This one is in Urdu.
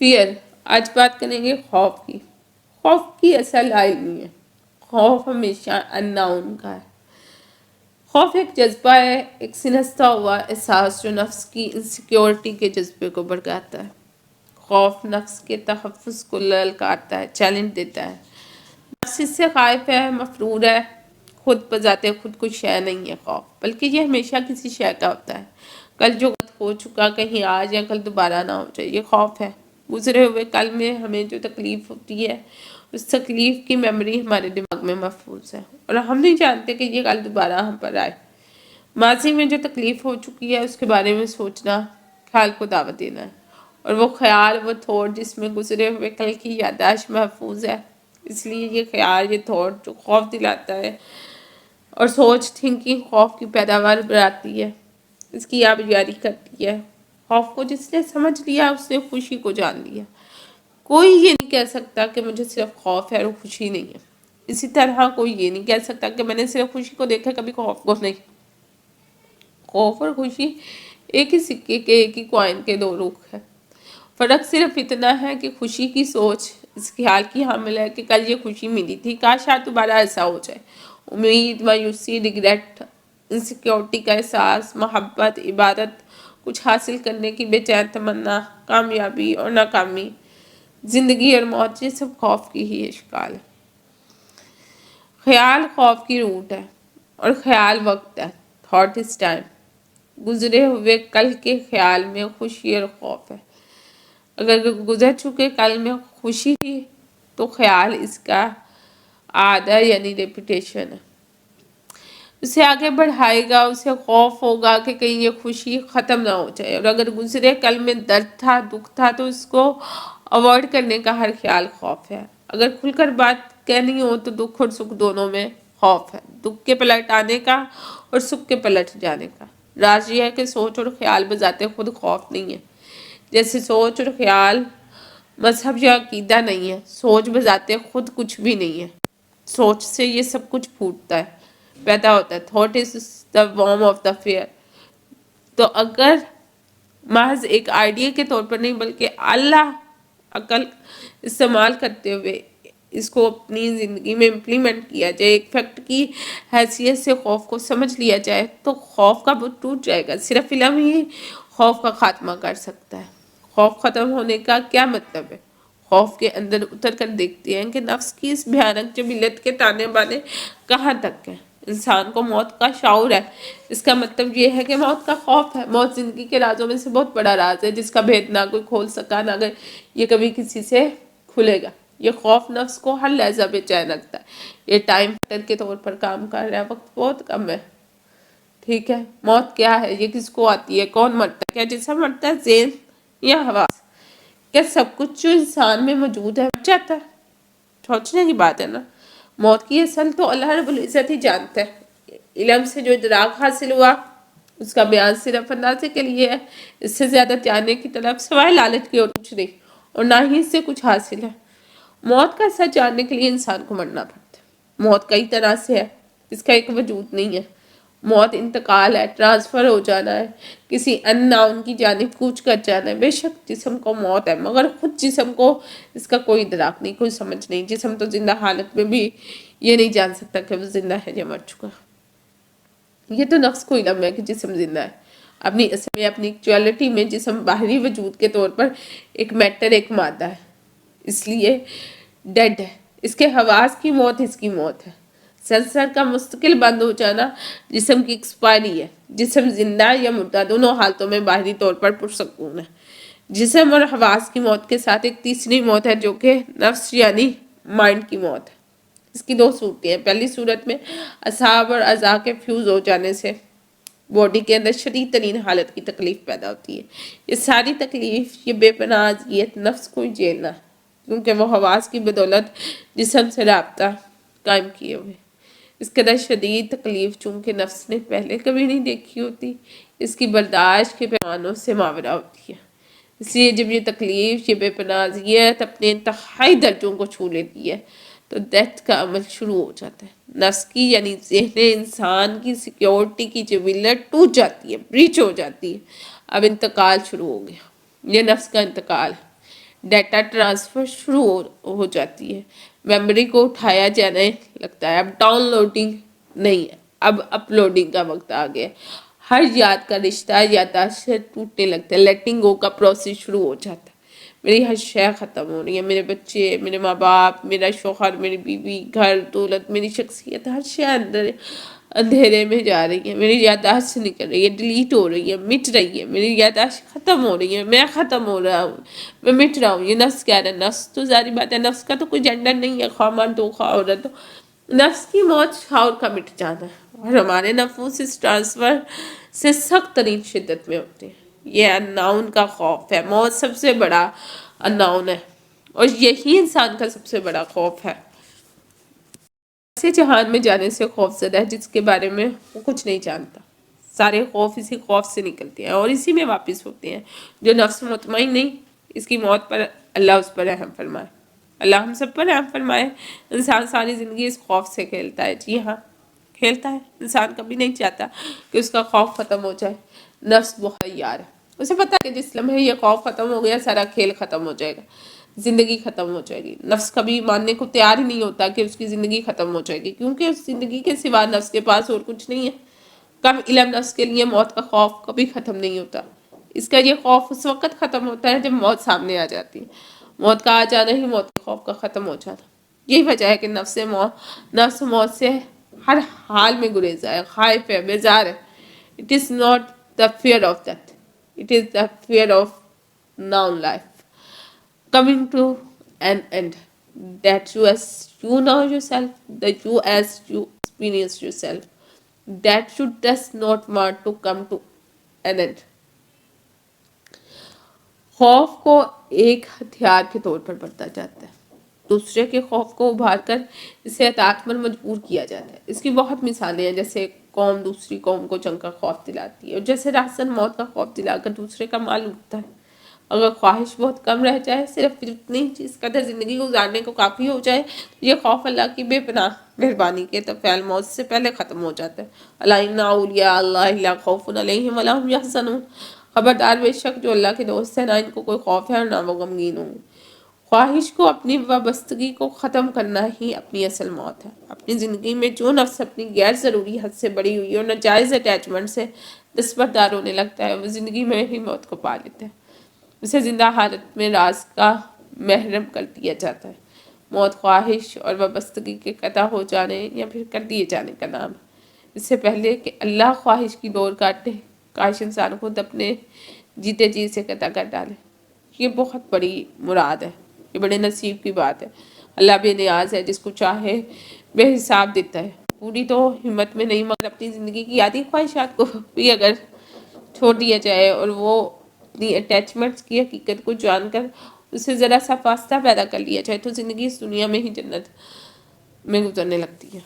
فیئر. آج بات کریں گے خوف کی. خوف کی اصل علمی ہے. خوف ہمیشہ ان ناؤن کا ہے. خوف ایک جذبہ ہے، ایک سنستا ہوا احساس جو نفس کی انسیکیورٹی کے جذبے کو بھڑکاتا ہے. خوف نفس کے تحفظ کو للکارتا ہے، چیلنج دیتا ہے. نفس اس سے خائف ہے، مفرور ہے. خود بذات خود کوئی شے نہیں ہے خوف، بلکہ یہ ہمیشہ کسی شے کا ہوتا ہے. کل جو ہو چکا کہیں آج یا کل دوبارہ نہ ہو جائے، یہ خوف ہے. گزرے ہوئے کل میں ہمیں جو تکلیف ہوتی ہے اس تکلیف کی میموری ہمارے دماغ میں محفوظ ہے، اور ہم نہیں جانتے کہ یہ کل دوبارہ ہم پر آئے. ماضی میں جو تکلیف ہو چکی ہے اس کے بارے میں سوچنا خیال کو دعوت دینا ہے، اور وہ خیال، وہ تھوٹ جس میں گزرے ہوئے کل کی یادداشت محفوظ ہے. اس لیے یہ خیال، یہ تھوٹ جو خوف دلاتا ہے، اور سوچ تھنکنگ خوف کی پیداوار بڑھاتی ہے، اس کی آبیاری کرتی ہے. خوف کو جس نے سمجھ لیا اس نے خوشی کو جان لیا. کوئی یہ نہیں کہہ سکتا کہ مجھے صرف خوف ہے اور خوشی نہیں ہے. اسی طرح کوئی یہ نہیں کہہ سکتا کہ میں نے صرف خوشی کو دیکھا کبھی خوف کو نہیں. خوف اور خوشی ایک ہی سکے کے، ایک ہی کوائن کے دو رخ ہے. فرق صرف اتنا ہے کہ خوشی کی سوچ اس خیال کی حامل ہے کہ کل یہ خوشی ملی تھی، کاش آج دوبارہ ایسا ہو جائے. امید، مایوسی، ریگریٹ، انسیکیورٹی کا احساس، محبت، عبادت، کچھ حاصل کرنے کی بے چین تمنا، کامیابی اور ناکامی، زندگی اور موت، یہ سب خوف کی ہی اشکال ہے. خیال خوف کی روٹ ہے، اور خیال وقت ہے. That is time. گزرے ہوئے کل کے خیال میں خوشی اور خوف ہے. اگر گزر چکے کل میں خوشی تھی تو خیال اس کا آدھا یعنی ریپیٹیشن ہے. اسے آگے بڑھائے گا. اسے خوف ہوگا کہ کہیں یہ خوشی ختم نہ ہو جائے. اور اگر گزرے کل میں درد تھا، دکھ تھا، تو اس کو اوائڈ کرنے کا ہر خیال خوف ہے. اگر کھل کر بات کہنی ہو تو دکھ اور سکھ دونوں میں خوف ہے. دکھ کے پلٹ آنے کا اور سکھ کے پلٹ جانے کا. راز یہ ہے کہ سوچ اور خیال بذات خود خوف نہیں ہے. جیسے سوچ اور خیال مذہب یا عقیدہ نہیں ہے، سوچ بذات خود کچھ بھی نہیں ہے. سوچ سے یہ سب کچھ پھوٹتا ہے، پیدا ہوتا ہے. That is the warm of the fair. تو اگر محض ایک آئیڈیا کے طور پر نہیں بلکہ اللہ عقل استعمال کرتے ہوئے اس کو اپنی زندگی میں امپلیمنٹ کیا جائے، ایک فیکٹ کی حیثیت سے خوف کو سمجھ لیا جائے، تو خوف کا بت ٹوٹ جائے گا. صرف علم ہی خوف کا خاتمہ کر سکتا ہے. خوف ختم ہونے کا کیا مطلب ہے؟ خوف کے اندر اتر کر دیکھتے ہیں کہ نفس کی اس بھیانک جبلت کے تانے بانے کہاں تک ہیں. انسان کو موت کا شعور ہے. اس کا مطلب یہ ہے کہ موت کا خوف ہے. موت زندگی کے رازوں میں سے بہت بڑا راز ہے جس کا بھید نہ کوئی کھول سکا، نہ اگر یہ کبھی کسی سے کھلے گا. یہ خوف نفس کو ہر لحظہ بے چین رکھتا ہے. یہ ٹائم فیکٹر کے طور پر کام کر رہا ہے. وقت بہت کم ہے. ٹھیک ہے. موت کیا ہے؟ یہ کس کو آتی ہے؟ کون مرتا ہے؟ کیا جسم مرتا ہے، ذہن یا حواس؟ کیا سب کچھ جو انسان میں موجود ہے مر جاتا ہے؟ سوچنے کی بات ہے نا. موت کی اصل تو اللہ رب العزت ہی جانتا ہے. علم سے جو ادراک حاصل ہوا اس کا بیان صرف اندازے کے لیے ہے. اس سے زیادہ جاننے کی طلب سوائے لالچ کی اور کچھ نہیں، اور نہ ہی اس سے کچھ حاصل ہے. موت کا سچ جاننے کے لیے انسان کو مرنا پڑتا ہے. موت کئی طرح سے ہے، اس کا ایک وجود نہیں ہے. موت انتقال ہے، ٹرانسفر ہو جانا ہے، کسی ان ناؤن کی جانب کوچ کر جانا ہے. بے شک جسم کو موت ہے، مگر خود جسم کو اس کا کوئی ادراک نہیں، کوئی سمجھ نہیں. جسم تو زندہ حالت میں بھی یہ نہیں جان سکتا کہ وہ زندہ ہے یا مر چکا. یہ تو نفس کو علم ہے کہ جسم زندہ ہے. اپنی اصل میں، اپنی ایکچوالٹی میں جسم باہری وجود کے طور پر ایک میٹر، ایک مادہ ہے، اس لیے ڈیڈ ہے. اس کے حواس کی موت اس کی موت ہے. سینسر کا مستقل بند ہو جانا جسم کی ایکسپائری ہے. جسم زندہ یا مردہ دونوں حالتوں میں باہری طور پر پرسکون ہے. جسم اور حواس کی موت کے ساتھ ایک تیسری موت ہے جو کہ نفس یعنی مائنڈ کی موت ہے. اس کی دو صورتیں ہیں. پہلی صورت میں اعصاب اور اعضاء کے فیوز ہو جانے سے باڈی کے اندر شدید ترین حالت کی تکلیف پیدا ہوتی ہے. یہ ساری تکلیف، یہ بے پناہ اذیت نفس کو ہی جھیلنا ہے، کیونکہ وہ حواس کی بدولت جسم سے رابطہ قائم کیے ہوئے. اس قدر شدید تکلیف چونکہ نفس نے پہلے کبھی نہیں دیکھی ہوتی، اس کی برداشت کے پیمانوں سے ماورا ہوتی ہے. اس لیے جب یہ تکلیف، یہ بے پناہ اذیت اپنے انتہائی درجوں کو چھو لیتی ہے تو ڈیتھ کا عمل شروع ہو جاتا ہے. نفس کی یعنی ذہن انسان کی سیکیورٹی کی جبلت ٹوٹ جاتی ہے، بریچ ہو جاتی ہے. اب انتقال شروع ہو گیا. یہ نفس کا انتقال ہے. ڈیٹا ٹرانسفر شروع ہو جاتی ہے، میموری کو اٹھایا جانے لگتا ہے، اب ڈاؤن لوڈنگ نہیں ہے، اب اپلوڈنگ کا وقت آ گیا، ہر یاد کا رشتہ یادداشت سے ٹوٹنے لگتا ہے، لیٹنگ گو کا پروسیس شروع ہو جاتا ہے، میری ہر شے ختم ہو رہی ہے، میرے بچے، میرے ماں باپ، میرا شوہر، میری بیوی، گھر، دولت، میری شخصیت، ہر شے اندھیرے میں جا رہی ہے، میری یادداشت سے نکل رہی ہے، ڈیلیٹ ہو رہی ہے، مٹ رہی ہے، میری یادداشت ختم ہو رہی ہے، میں ختم ہو رہا ہوں، میں مٹ رہا ہوں۔ یہ نفس کہہ رہا ہے، نفس تو ظاہری بات ہے، نفس کا تو کوئی جنڈر نہیں ہے، خواہ مرد ہو خواہ عورت ہو، نفس کی موت شعور کا مٹ جانا ہے، اور ہمارے نفوس اس ٹرانسفر سے سخت ترین شدت میں ہوتے ہیں۔ یہ اناؤن کا خوف ہے، موت سب سے بڑا اناؤن ہے، اور یہی انسان کا سب سے بڑا خوف ہے۔ ایسے جہان میں جانے سے خوف زدہ ہے جس کے بارے میں وہ کچھ نہیں جانتا، سارے خوف اسی خوف سے نکلتے ہیں اور اسی میں واپس ہوتے ہیں۔ جو نفس مطمئن نہیں، اس کی موت پر اللہ اس پر رحم فرمائے، اللہ ہم سب پر رحم فرمائے۔ انسان ساری زندگی اس خوف سے کھیلتا ہے، جی ہاں کھیلتا ہے، انسان کبھی نہیں چاہتا کہ اس کا خوف ختم ہو جائے۔ نفس بہت یار ہے، اسے پتا ہے کہ جس لمحے یہ خوف ختم ہو گیا سارا کھیل ختم ہو جائے گا، زندگی ختم ہو جائے گی۔ نفس کبھی ماننے کو تیار ہی نہیں ہوتا کہ اس کی زندگی ختم ہو جائے گی، کیونکہ اس زندگی کے سوا نفس کے پاس اور کچھ نہیں ہے۔ کم علم نفس کے لیے موت کا خوف کبھی ختم نہیں ہوتا، اس کا یہ خوف اس وقت ختم ہوتا ہے جب موت سامنے آ جاتی ہے۔ موت کا آ جانا ہی موت کے خوف کا ختم ہو جانا۔ یہی وجہ ہے کہ نفس موت سے ہر حال میں گریزا ہے، خائف ہے، بیزار ہے۔ It is not the fear of death, it is the fear of now life coming to an end, that you as you know yourself, that you as you experience yourself, that you does not want to come to an end۔ خوف کو ایک ہتھیار کے طور پر برتا جاتا ہے، دوسرے کے خوف کو ابھار کر اسے اطاعت پر مجبور کیا جاتا ہے۔ اس کی بہت مثالیں ہیں، جیسے قوم دوسری قوم کو جنگ کا خوف دلاتی ہے، اور جیسے راہزن موت کا خوف دلا کر دوسرے کا مال لوٹتا ہے۔ اگر خواہش بہت کم رہ جائے، صرف اتنی جس قدر زندگی گزارنے کو کافی ہو جائے، تو یہ خوف اللہ کی بے پناہ مہربانی کے فعل موت سے پہلے ختم ہو جاتا ہے۔ الا ان اولیاء اللہ لا خوف علیہم ولا هم یحزنون، خبردار بے شک جو اللہ کے دوست ہیں نہ ان کو کوئی خوف ہے اور نہ وہ غمگین ہوں۔ خواہش کو، اپنی وابستگی کو ختم کرنا ہی اپنی اصل موت ہے۔ اپنی زندگی میں جو نفس اپنی غیر ضروری حد سے بڑی ہوئی اور ناجائز اٹیچمنٹ سے دستبردار ہونے لگتا ہے، وہ زندگی میں ہی موت کو پا لیتا ہے۔ اسے زندہ حالت میں راز کا محرم کر دیا جاتا ہے۔ موت خواہش اور وابستگی کے قطع ہو جانے یا پھر کر دیے جانے کا نام ہے۔ اس سے پہلے کہ اللہ خواہش کی ڈور کاٹے، کاش انسان خود اپنے جیتے جی سے قطع کر ڈالے۔ یہ بہت بڑی مراد ہے، یہ بڑے نصیب کی بات ہے۔ اللہ بے نیاز ہے، جس کو چاہے بے حساب دیتا ہے۔ پوری تو ہمت میں نہیں، مگر اپنی زندگی کی آدھی خواہشات کو بھی اگر چھوڑ دیا جائے اور وہ اپنی اٹیچمنٹس کی حقیقت کو جان کر اسے ذرا سا فاصلہ پیدا کر لیا جائے، تو زندگی اس دنیا میں ہی جنت میں گزرنے لگتی ہے۔